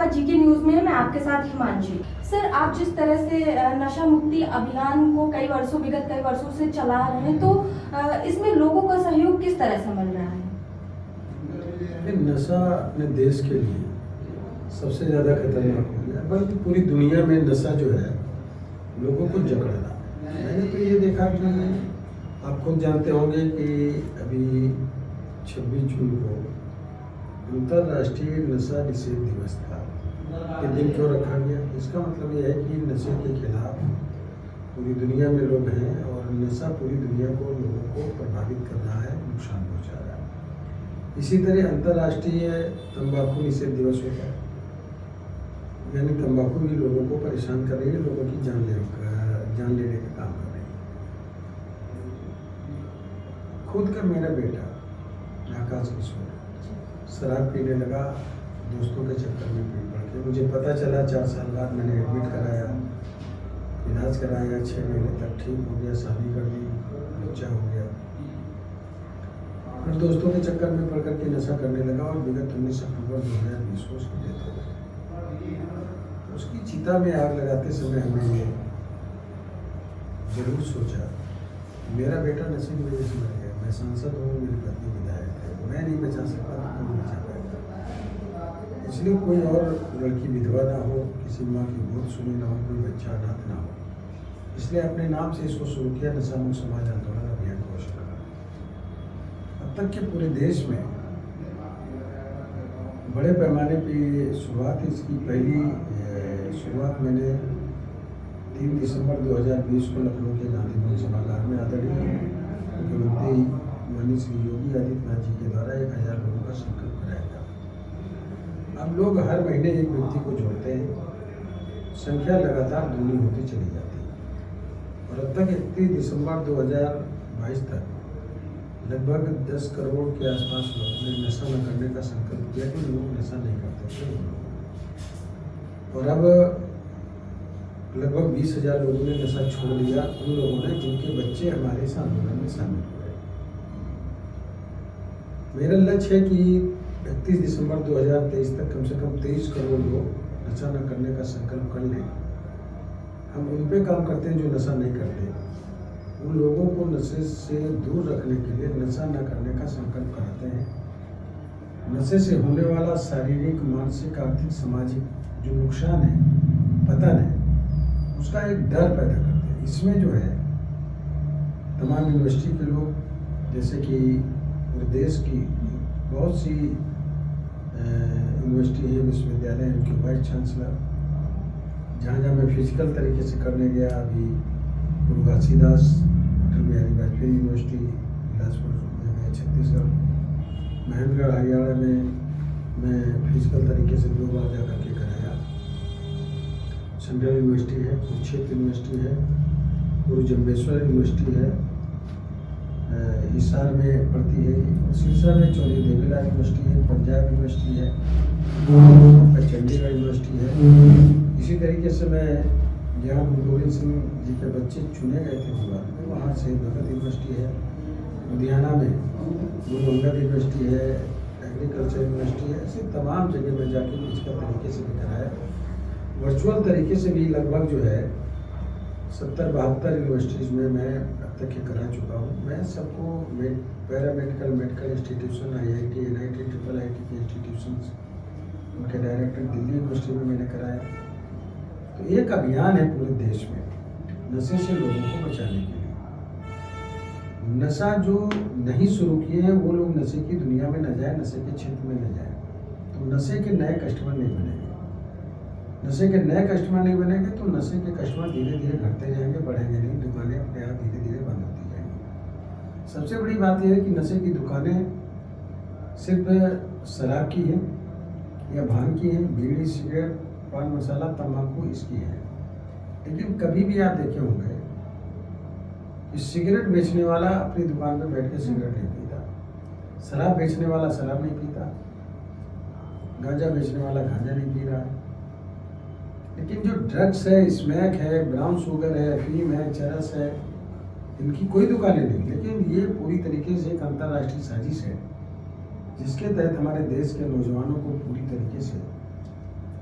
आपका GK news में। मैं आपके साथ हिमांशी। सर, आप जिस तरह से नशा मुक्ति अभियान को विगत कई वर्षों से चला रहे हैं, तो इसमें लोगों का सहयोग किस तरह से मिल रहा है? नशा अपने देश के लिए सबसे ज़्यादा खतरनाक हो गया, बल्कि पूरी दुनिया में नशा जो है लोगों को जकड़ रहा है। मैंने तो ये देखा कि आप खुद जानते होंगे कि अभी 26 जून को अंतर्राष्ट्रीय नशा निषेध दिवस था। ये दिन क्यों रखा गया? इसका मतलब ये है कि नशे के खिलाफ पूरी दुनिया में लोग हैं और नशा पूरी दुनिया को लोगों को प्रभावित कर रहा है, नुकसान पहुंचा रहा है। इसी तरह अंतर्राष्ट्रीय तंबाकू निषेध दिवस होता है, यानी तंबाकू भी लोगों को परेशान कर रही है, लोगों की जान लेने का काम कर रही है। खुद का मेरा बेटा आकाश किशोर शराब पीने लगा, दोस्तों के चक्कर में पी पड़ के। मुझे पता चला 4 साल बाद, मैंने एडमिट कराया, इलाज कराया, 6 महीने तक ठीक हो गया, शादी कर दी, बच्चा हो गया। फिर दोस्तों के चक्कर में पड़ करके नशा करने लगा और विगत 19 अक्टूबर 2020 को उसकी डेथ हो गई। उसकी चिता में आग लगाते समय हमने ये जरूर सोचा, मेरा बेटा नशे की वजह से मर गया, मैं सांसद हूँ, मेरी पत्नी विधायक है, मैं नहीं बचा सकता तो कौन बचा पाएगा। इसलिए कोई और लड़की विधवा ना हो, किसी माँ की गोद सुनी ना हो, कोई बच्चा अनाथ ना हो, इसलिए अपने नाम से इसको शुरू किया, नशा मुक्त समाज आंदोलन अभियान घोषित करा। अब तक के पूरे देश में बड़े पैमाने पर शुरुआत, इसकी पहली शुरुआत मैंने 3 दिसंबर 2020 को लखनऊ के गांधी भवन सभागार में आदरणीय मुख्यमंत्री माननीय श्री योगी आदित्यनाथ जी के द्वारा 1000 लोगों का संकल्प कराया था। अब लोग हर महीने एक व्यक्ति को जोड़ते हैं, संख्या लगातार दूनी होती चली जाती है और अब तक 31 दिसंबर 2022 तक लगभग 10 करोड़ के आसपास लोगों ने नशा न करने का संकल्प किया कि लोग नशा नहीं करते थे। और अब लगभग 20,000 लोगों ने नशा छोड़ दिया, उन लोगों ने जिनके बच्चे हमारे इस आंदोलन में शामिल हुए। मेरा लक्ष्य है कि 31 दिसंबर 2023 तक कम से कम 23 करोड़ लोग नशा न करने का संकल्प कर लें। हम उन पे काम करते हैं जो नशा नहीं करते, उन लोगों को नशे से दूर रखने के लिए नशा न करने का संकल्प कराते हैं। नशे से होने वाला शारीरिक, मानसिक, आर्थिक, सामाजिक जो नुकसान है, पतन है, उसका एक डर पैदा करते हैं। इसमें जो है तमाम यूनिवर्सिटी के लोग, जैसे कि पूरे देश की बहुत सी यूनिवर्सिटी है, विश्वविद्यालय, उनके वाइस चांसलर, जहाँ जहाँ मैं फिजिकल तरीके से करने गया, अभी गुरु घासीदास अटल बिहारी वाजपेयी यूनिवर्सिटी बिलासपुर में, छत्तीसगढ़, महेंद्रगढ़ हरियाणा में मैं फिजिकल तरीके से 2 बार जा करके कराया। सेंट्रल यूनिवर्सिटी है, कुरुक्षेत्र यूनिवर्सिटी है, गुरु जम्बेश्वर यूनिवर्सिटी है, हिसार में पड़ती है, सिरसा में चौधरी देवीलाल यूनिवर्सिटी है, पंजाब यूनिवर्सिटी है, चंडीगढ़ यूनिवर्सिटी है। इसी तरीके से मैं जहाँ गुरु गोविंद सिंह जी के बच्चे चुने गए थे विभाग में, वहाँ से भगत यूनिवर्सिटी है, लुधियाना में गुरु अंगद यूनिवर्सिटी है, एग्रीकल्चर यूनिवर्सिटी है। ऐसे तमाम जगह में जाके फिजिकल तरीके से भी कराया। वर्चुअल तरीके से भी लगभग जो है 70-72 यूनिवर्सिटीज़ में मैं अब तक ये करा चुका हूँ। मैं सबको paramedical, medical institution, IIT, NIT, IIIT के इंस्टीट्यूशन, उनके डायरेक्टर दिल्ली यूनिवर्सिटी में मैंने कराया। तो एक अभियान है पूरे देश में नशे से लोगों को बचाने के लिए। नशा जो नहीं शुरू किए हैं वो लोग नशे की दुनिया में न जाए, नशे के क्षेत्र में न जाए, तो नशे के नए कस्टमर नहीं बनेंगे। नशे के नए कस्टमर नहीं बनेंगे तो नशे के कस्टमर धीरे धीरे घटते जाएंगे, बढ़ेंगे नहीं, दुकानें अपने आप धीरे धीरे बंद होती जाएंगी। सबसे बड़ी बात यह है कि नशे की दुकानें सिर्फ शराब की हैं या भांग की हैं, बीड़ी, सिगरेट, पान मसाला, तम्बाकू इसकी है। लेकिन कभी भी आप देखे होंगे कि सिगरेट बेचने वाला अपनी दुकान पर बैठ के सिगरेट नहीं पीता, शराब बेचने वाला शराब नहीं पीता, गांजा बेचने वाला गांजा नहीं पी रहा है। लेकिन जो ड्रग्स है, स्मैक है, ब्राउन शुगर है, अफीम है, चरस है, इनकी कोई दुकानें नहीं। लेकिन ये पूरी तरीके से एक अंतर्राष्ट्रीय साजिश है जिसके तहत हमारे देश के नौजवानों को पूरी तरीके से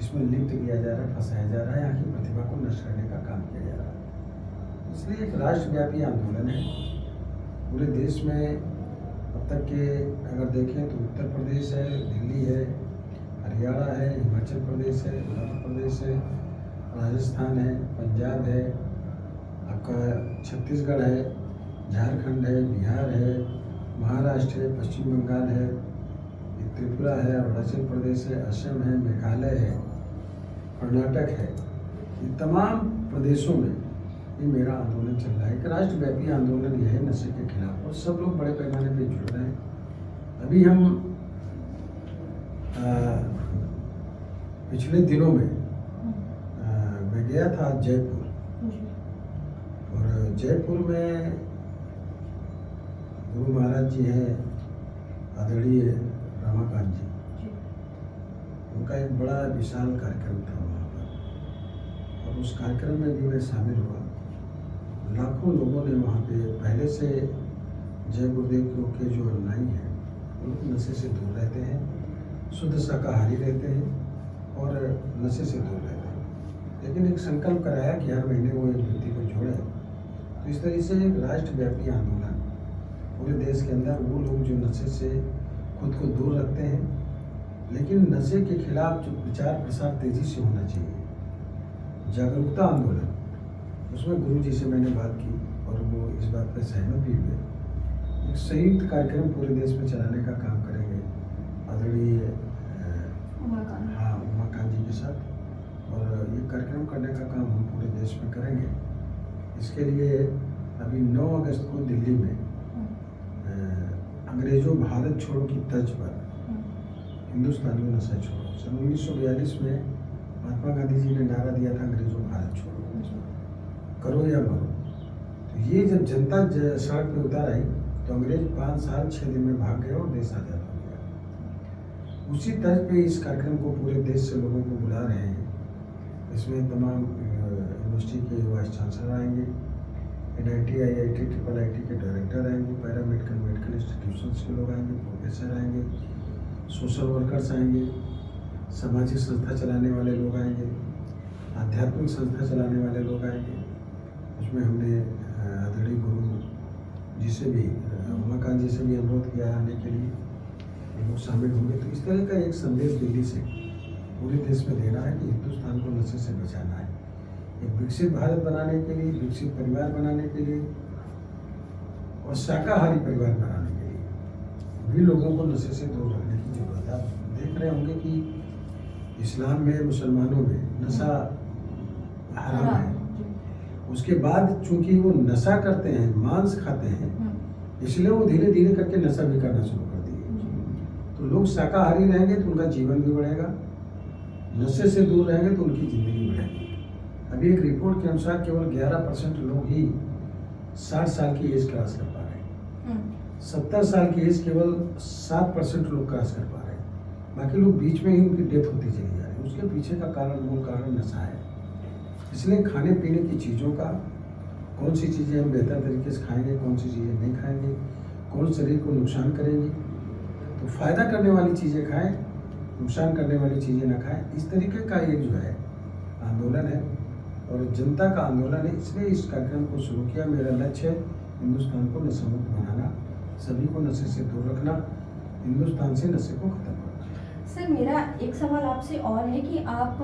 इसमें लिप्त किया जा रहा है, फंसाया जा रहा है, यहाँ की प्रतिभा को नष्ट करने का काम किया जा रहा है। इसलिए एक राष्ट्रव्यापी आंदोलन है पूरे देश में। अब तक के अगर देखें तो उत्तर प्रदेश है, दिल्ली है, हरियाणा है, हिमाचल प्रदेश है, मध्य प्रदेश है, राजस्थान है, पंजाब है, आपका छत्तीसगढ़ है, झारखंड है, बिहार है, महाराष्ट्र है, पश्चिम बंगाल है, त्रिपुरा है, अरुणाचल प्रदेश है, असम है, मेघालय है, कर्नाटक है। ये तमाम प्रदेशों में ये मेरा आंदोलन चल रहा है। एक राष्ट्रव्यापी आंदोलन यह है नशे के खिलाफ, और सब लोग बड़े पैमाने पे जुड़ रहे हैं। अभी हम पिछले दिनों में मैं गया था जयपुर, और जयपुर में गुरु महाराज जी हैं आदरणीय रमाकांत जी, उनका एक बड़ा विशाल कार्यक्रम था वहाँ पर, और उस कार्यक्रम में भी मैं शामिल हुआ। लाखों लोगों ने वहाँ पे पहले से जय गुरुदेव के जो अनुयायी हैं वो लोग नशे से दूर रहते हैं, शुद्ध शाकाहारी रहते हैं और नशे से दूर रहते हैं। लेकिन एक संकल्प कराया कि हर महीने वो एक व्यक्ति को जोड़े। तो इस तरीके से एक राष्ट्रव्यापी आंदोलन पूरे देश के अंदर वो लोग जो नशे से खुद को दूर रखते हैं, लेकिन नशे के खिलाफ जो प्रचार प्रसार तेजी से होना चाहिए, जागरूकता आंदोलन, उसमें गुरु जी से मैंने बात की और वो इस बात पर सहमत भी हुए। एक संयुक्त कार्यक्रम पूरे देश में चलाने का काम करेंगे आदरणीय उमाकांत जी के साथ, और ये कार्यक्रम करने का काम हम पूरे देश में करेंगे। इसके लिए अभी 9 अगस्त को दिल्ली में अंग्रेजों भारत छोड़ो की तर्ज पर हिंदुस्तान में नशा छोड़ो, सन 1942 में महात्मा गांधी जी ने नारा दिया था अंग्रेजों भारत छोड़ो, करो या मरो। तो ये जब जनता सड़क पे उतर आई तो अंग्रेज 5 साल 6 दिन में भाग गए और देश आज़ाद हो गया। उसी तर्ज पे इस कार्यक्रम को पूरे देश से लोगों को बुला रहे हैं। इसमें तमाम यूनिवर्सिटी के वाइस चांसलर आएंगे, NIT, IIT, IIIT के डायरेक्टर आएंगे, पैरामेडिकल मेडिकल इंस्टीट्यूशंस के लोग आएंगे, प्रोफेसर आएंगे, सोशल वर्कर्स आएंगे, सामाजिक संस्था चलाने वाले लोग आएंगे, आध्यात्मिक संस्था चलाने वाले लोग आएंगे। उसमें हमने आदरणीय गुरु जी से भी, उमाकांत जी से भी अनुरोध किया आने के लिए, ये लोग शामिल होंगे। तो इस तरह का एक संदेश दिल्ली से पूरे देश में देना है कि हिंदुस्तान को नशे से बचाना है, एक विकसित भारत बनाने के लिए, विकसित परिवार बनाने के लिए और शाकाहारी परिवार बनाने के लिए भी लोगों को नशे से दूर रखने की जरूरत है। आप देख रहे होंगे कि इस्लाम में, मुसलमानों में नशा हराम है। उसके बाद चूंकि वो नशा करते हैं, मांस खाते हैं, इसलिए वो धीरे धीरे करके नशा भी करना शुरू कर दिए। तो लोग शाकाहारी रहेंगे तो उनका जीवन भी बढ़ेगा, नशे से दूर रहेंगे तो उनकी ज़िंदगी बढ़ेगी। अभी एक रिपोर्ट के अनुसार केवल 11% लोग ही 60 साल की एज क्रॉस कर पा रहे हैं, 70 साल की एज केवल 7% लोग क्रॉस कर पा रहे हैं, बाकी लोग बीच में ही उनकी डेथ होती चली जा रही है। उसके पीछे का कारण, मूल कारण नशा है। इसलिए खाने पीने की चीज़ों का, कौन सी चीज़ें हम बेहतर तरीके से खाएंगे, कौन सी चीज़ें नहीं खाएंगे, कौन शरीर को नुकसान करेंगी, तो फ़ायदा करने वाली चीज़ें खाएं, नुकसान करने वाली चीज़ें ना खाएं। इस तरीके का एक जो है आंदोलन है और जनता का आंदोलन है। इसलिए इस कार्यक्रम को शुरू किया। मेरा लक्ष्य है हिंदुस्तान को नशा मुक्त बनाना, सभी को नशे से दूर रखना, हिंदुस्तान से नशे को खत्म करना। सर, मेरा एक सवाल आपसे और है कि आप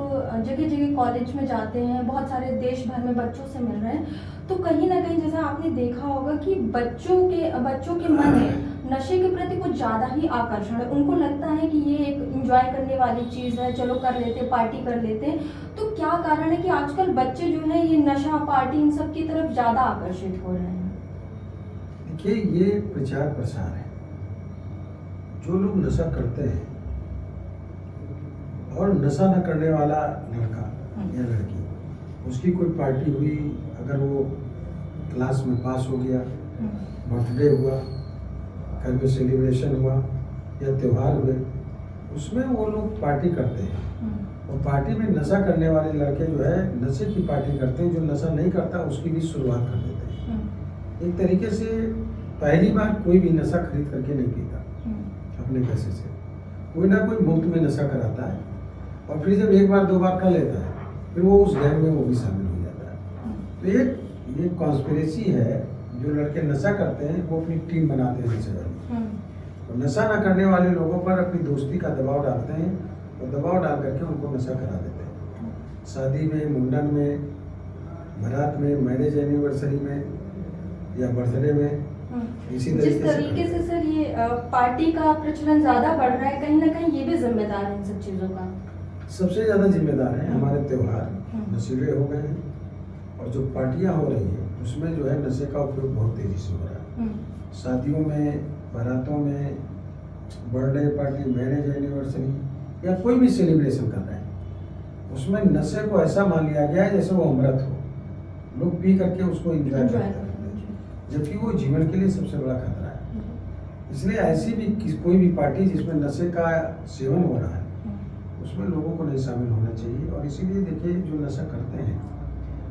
जगह जगह कॉलेज में जाते हैं, बहुत सारे देश भर में बच्चों से मिल रहे हैं, तो कहीं ना कहीं जैसा आपने देखा होगा कि बच्चों के मन में नशे के प्रति कुछ ज़्यादा ही आकर्षण है। उनको लगता है कि ये एक एंजॉय करने वाली चीज़ है, चलो कर लेते, पार्टी कर लेते हैं। तो क्या कारण है कि आजकल बच्चे जो है ये नशा, पार्टी, इन सब की तरफ ज़्यादा आकर्षित हो रहे हैं? देखिए, ये प्रचार प्रसार है। जो लोग नशा करते हैं और नशा न करने वाला लड़का या लड़की, उसकी कोई पार्टी हुई, अगर वो क्लास में पास हो गया, बर्थडे हुआ, घर में सेलिब्रेशन हुआ या त्यौहार हुए, उसमें वो लोग पार्टी करते हैं। और पार्टी में नशा करने वाले लड़के जो है नशे की पार्टी करते हैं, जो नशा नहीं करता उसकी भी शुरुआत कर देते हैं। एक तरीके से पहली बार कोई भी नशा खरीद करके नहीं पीता अपने पैसे से, कोई ना कोई मुफ्त में नशा कराता है और फिर जब एक बार दो बार कर लेता है फिर वो उस गैंग में वो भी शामिल हो जाता है। तो ये कॉन्स्पिरेसी है। जो लड़के नशा करते हैं वो अपनी टीम बनाते हैं नशे वाली, और नशा ना करने वाले लोगों पर अपनी दोस्ती का दबाव डालते हैं और दबाव डाल करके उनको नशा करा देते हैं। शादी में, मुंडन में, बारात में, मैरिज एनिवर्सरी में या बर्थडे में, इसी जिस तरीके तरीके से सर ये पार्टी का प्रचलन ज्यादा बढ़ रहा है, कहीं ना कहीं ये भी जिम्मेदार है इन सब चीजों का। सबसे ज़्यादा जिम्मेदार है हमारे त्यौहार नशीले हो गए हैं, और जो पार्टियां हो रही हैं उसमें जो है नशे का उपयोग बहुत तेज़ी से हो रहा है। शादियों में, बारातों में, बर्थडे पार्टी, मैरिज एनिवर्सरी या कोई भी सेलिब्रेशन कर रहे हैं उसमें नशे को ऐसा मान लिया गया है जैसे वो अमृत हो। लोग पी करके उसको एंजॉय करते हैं, जबकि वो जीवन के लिए सबसे बड़ा खतरा है। इसलिए ऐसी भी कोई भी पार्टी जिसमें नशे का सेवन हो रहा है उसमें लोगों को नहीं शामिल होना चाहिए। और इसीलिए देखिए, जो नशा करते हैं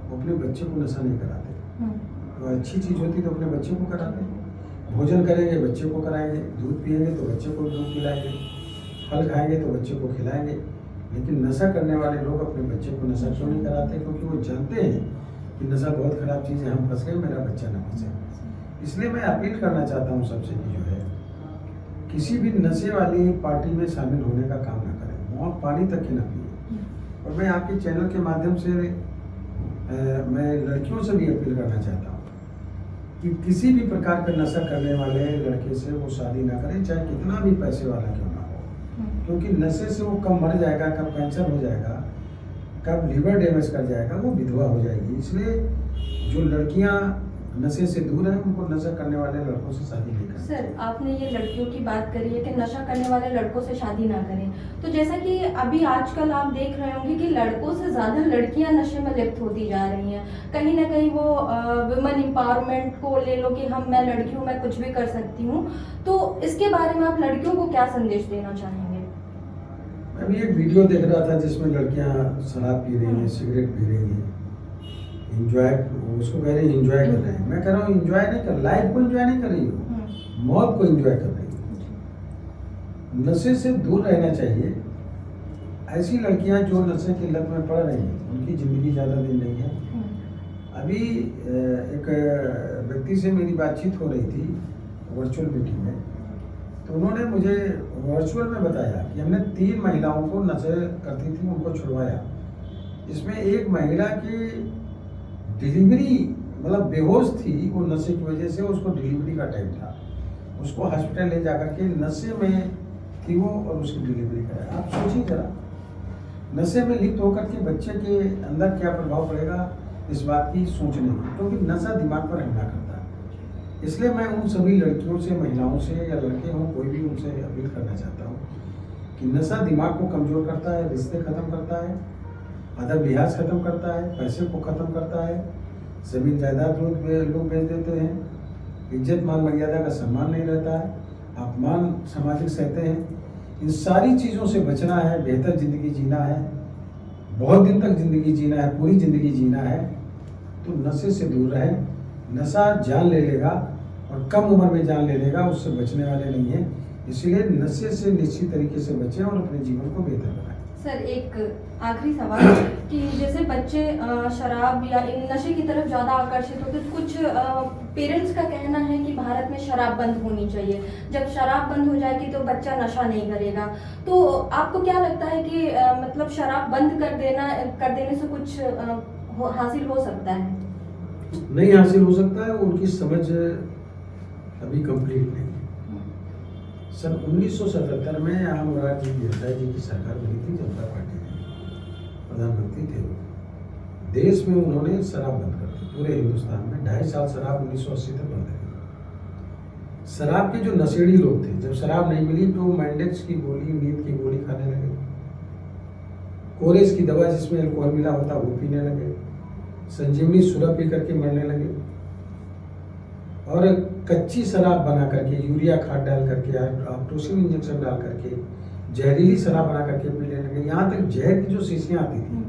वो अपने बच्चे को नशा नहीं कराते। तो अच्छी चीज़ होती तो अपने बच्चे को कराते। भोजन करेंगे बच्चे को कराएंगे, दूध पिएंगे तो बच्चे को दूध पिलाएंगे, फल खाएंगे तो बच्चे को खिलाएंगे। लेकिन नशा करने वाले लोग अपने बच्चे को नशा क्यों नहीं कराते? क्योंकि वो जानते हैं कि नशा बहुत खराब चीज़ है, हम फंस गए, मेरा बच्चा ना फंसे। इसलिए मैं अपील करना चाहता हूँ सबसे कि जो है किसी भी नशे वाली पार्टी में शामिल होने का काम ना करें, वहाँ पानी तक ही ना पिए। और मैं आपके चैनल के माध्यम से मैं लड़कियों से भी अपील करना चाहता हूँ कि किसी भी प्रकार का नशा करने वाले लड़के से वो शादी ना करें, चाहे कितना भी पैसे वाला क्यों ना हो। क्योंकि नशे से वो कब मर जाएगा, कब कैंसर हो जाएगा, कब लीवर डैमेज कर जाएगा, वो विधवा हो जाएगी। इसलिए जो लड़कियां नशे से दूर हैं उनको नशा करने वाले लड़कों से शादी नहीं करें। सर, आपने ये लड़कियों की बात करी है कि नशा करने वाले लड़कों से शादी ना करें, तो जैसा कि अभी आजकल आप देख रहे होंगे कि लड़कों से ज़्यादा लड़कियां नशे में लिप्त होती जा रही हैं। कहीं ना कहीं वो वुमेन एम्पावरमेंट को ले लो कि मैं लड़की हूँ, मैं कुछ भी कर सकती हूँ। तो इसके बारे में आप लड़कियों को क्या संदेश देना चाहेंगे? मैं भी एक वीडियो देख रहा था जिसमें लड़कियां शराब पी रही हैं, सिगरेट पी रही हैं, इंजॉय, उसको कह रही है इंजॉय कर रहे हैं। मैं कह रहा हूँ इंजॉय नहीं कर, लाइफ को इंजॉय नहीं कर रही हो, मौत को इंजॉय कर रही हो। नशे से दूर रहना चाहिए। ऐसी लड़कियां जो नशे की लत में पड़ रही हैं उनकी ज़िंदगी ज़्यादा दिन नहीं है। अभी एक व्यक्ति से मेरी बातचीत हो रही थी वर्चुअल मीटिंग में, तो उन्होंने मुझे वर्चुअल में बताया कि हमने 3 महिलाओं को नशे करती थी उनको छुड़वाया, जिसमें एक महिला की डिलीवरी मतलब बेहोश थी, वो नशे की वजह से, उसको डिलीवरी का टाइम था, उसको हॉस्पिटल ले जाकर के नशे में थी वो और उसकी डिलीवरी कराया। आप सोचिए जरा, नशे में लिप्त होकर के बच्चे के अंदर क्या प्रभाव पड़ेगा इस बात की सोच नहीं, क्योंकि नशा दिमाग पर हमला करता है। इसलिए मैं उन सभी लड़कियों से, महिलाओं से या लड़के हों कोई भी, उनसे अपील करना चाहता हूँ कि नशा दिमाग को कमज़ोर करता है, रिश्ते ख़त्म करता है, अदब लिहाज ख़त्म करता है, पैसे को ख़त्म करता है, ज़मीन जायदाद लोग बेच देते हैं, इज्जत मान मर्यादा का सम्मान नहीं रहता है, अपमान सामाजिक सहते हैं। इन सारी चीज़ों से बचना है, बेहतर ज़िंदगी जीना है, बहुत दिन तक ज़िंदगी जीना है, पूरी ज़िंदगी जीना है, तो नशे से दूर रहें। नशा जान ले लेगा और कम उम्र में जान ले लेगा, उससे बचने वाले नहीं है। इसलिए नशे से निश्चित तरीके से बचें और अपने जीवन को बेहतर बनाएं। सर, एक आखिरी सवाल कि जैसे बच्चे शराब या इन नशे की तरफ ज़्यादा आकर्षित होते, तो कुछ पेरेंट्स का कहना है कि भारत में शराब बंद होनी चाहिए, जब शराब बंद हो जाएगी तो बच्चा नशा नहीं करेगा। तो आपको क्या लगता है कि मतलब शराब बंद कर देने से कुछ हासिल हो सकता है? नहीं हासिल हो सकता है, उनकी समझ अभी कंप्लीट नहीं है। सन 1977 में यहाँ मोरारजी देसाई जी की सरकार बनी थी, जनता पार्टी के प्रधानमंत्री थे वो। देश में उन्होंने शराब बंद कर दी, पूरे हिंदुस्तान में 2.5 साल शराब 1980 तक बंद रही। शराब के जो नशेड़ी लोग थे, जब शराब नहीं मिली तो मैंडेक्स की गोली, नींद की गोली खाने लगे, कोरेस की दवा जिसमें अल्कोहल मिला होता वो पीने लगे, संजीवनी सुरप पी करके मरने लगे, और कच्ची शराब बना करके, यूरिया खाद डाल करके, ऑक्टोसिन इंजेक्शन डाल करके जहरीली शराब बना करके पीने लगे। यहाँ तक जहर की जो शीशियाँ आती थी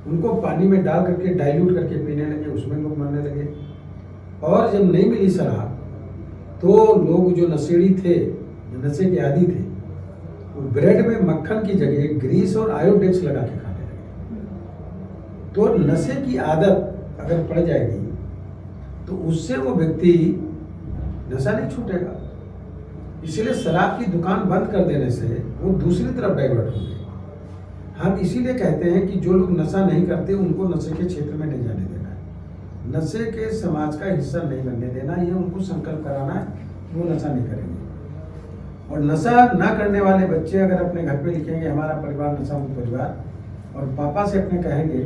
उनको पानी में डाल करके डाइल्यूट करके पीने लगे, उसमें लोग मरने लगे। और जब नहीं मिली शराब तो लोग जो नशेड़ी थे, जो नशे के आदी थे, वो ब्रेड में मक्खन की जगह ग्रीस और आयोडेक्स लगा के खाने लगे। तो नशे की आदत अगर पड़ जाएगी तो उससे वो व्यक्ति नशा नहीं छूटेगा। इसीलिए शराब की दुकान बंद कर देने से वो दूसरी तरफ डाइवर्ट होंगे। हम इसीलिए कहते हैं कि जो लोग नशा नहीं करते उनको नशे के क्षेत्र में नहीं जाने देना है, नशे के समाज का हिस्सा नहीं बनने देना, ये उनको संकल्प कराना है, वो नशा नहीं करेंगे। और नशा ना करने वाले बच्चे अगर अपने घर पे लिखेंगे हमारा परिवार नशा मुक्त परिवार, और पापा से अपने कहेंगे,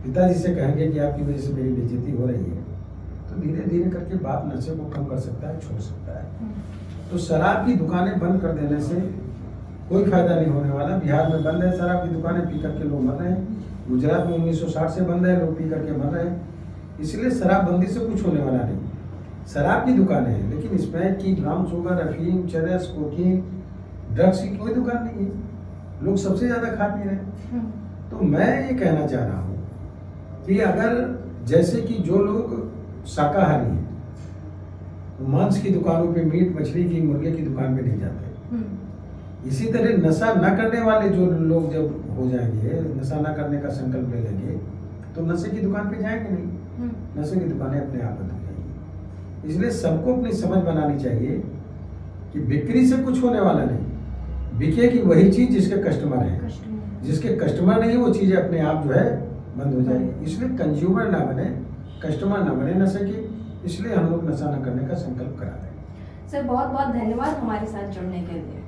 पिताजी से कहेंगे कि आपकी वजह से मेरी बेइज्जती हो रही है, तो धीरे धीरे करके बाप नशे को कम कर सकता है, छोड़ सकता है। तो शराब की दुकानें बंद कर देने से कोई फायदा नहीं होने वाला। बिहार में बंद है शराब की दुकानें, पी करके लोग मर रहे हैं। गुजरात में 1960 से बंद है, लोग पी करके मर रहे हैं। इसलिए शराबबंदी से कुछ होने वाला नहीं। शराब की दुकानें हैं लेकिन इसमें कि ब्राउन शुगर, अफीम, चरस, कोकीन, ड्रग्स की कोई दुकान नहीं है। लोग सबसे ज़्यादा खा पी रहे हैं। तो मैं ये कहना चाह रहा हूँ कि अगर जैसे कि जो लोग शाकाहारी हैं तो मांस की दुकानों पे, मीट मछली की, मुर्गे की दुकान पे नहीं जाते, इसी तरह नशा न करने वाले जो लोग जब हो जाएंगे, नशा न करने का संकल्प ले लेंगे, तो नशे की दुकान पे जाएंगे नहीं, नशे की दुकानें अपने आप बंद हो जाएंगी। इसलिए सबको अपनी समझ बनानी चाहिए कि बिक्री से कुछ होने वाला नहीं, बिकेगी वही चीज जिसके कस्टमर है, जिसके कस्टमर नहीं वो चीजें अपने आप जो है बंद हो जाएगी। इसलिए कंज्यूमर ना बने, कस्टमर ना बने नशे के, इसलिए हम लोग नशा न करने का संकल्प करा रहे हैं। सर बहुत बहुत धन्यवाद हमारे साथ जुड़ने के लिए।